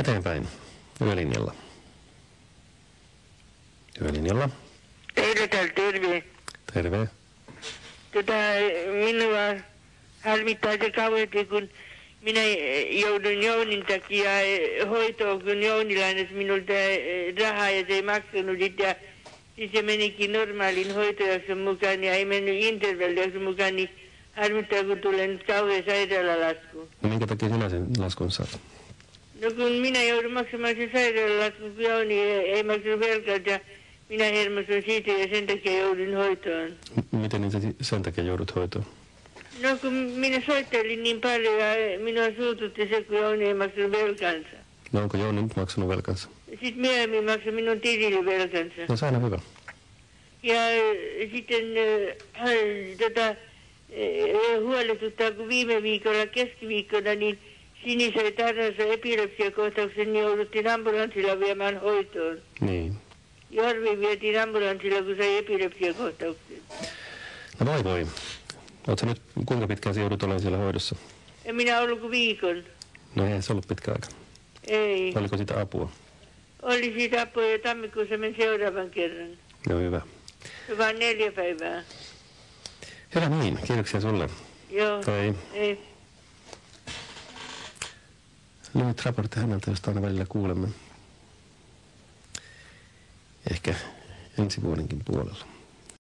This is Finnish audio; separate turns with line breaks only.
Eteenpäin. Yölinjalla. Yölinjalla.
Teille täällä terve.
Terve.
Minua harmittaa se kauheasti, kun minä joudun Jounin takia hoitoon, kun Jouni lainasi minulta rahaa ja se ei maksanut sitä. Ja siis se menikin normaalin hoitojakson mukaan ja ei mennyt intervallijakson mukaan, niin harmittaa, kun tulee nyt kauhean sairaalalasku.
No minkä takia sinä sen laskun saat?
No kun minä joudun maksamaan sen sairaalalaskun, kun Jouni ei maksanut velkaa ja minä hermostuin siitä ja sen takia joudun hoitoon.
Miten niin sen takia joudut hoitoon?
No kun minä soittelin niin paljon ja minua suututti se, kun Jouni ei maksanut velkansa.
No onko Jouni nyt maksanut velkansa?
Sitten myöhemmin maksoi minun tilille velkansa.
No se aina hyvä.
Ja sitten huolestuttaa, kun viime viikolla keskiviikkona niin Sini sai tarhansa epilepsiakohtauksen, niin jouduttiin ambulanssilla viemään hoitoon.
Niin.
Jorvi vietiin ambulanssilla, kun sai epilepsiakohtauksen.
No voi. Oletko nyt, kuinka pitkään sinä joudut olemaan siellä hoidossa?
En minä ollut kuin viikon.
No ei se ollut pitkä aika.
Ei.
Oliko sitä apua?
Oli siitä apua ja tammikuussa meni seuraavan kerran.
No hyvä.
Vaan 4 päivää.
Hyvä niin, kiitoksia sulle.
Joo. Ei.
Lyhyt raportti häneltä, josta aina välillä kuulemme. Ehkä ensi vuodenkin puolella.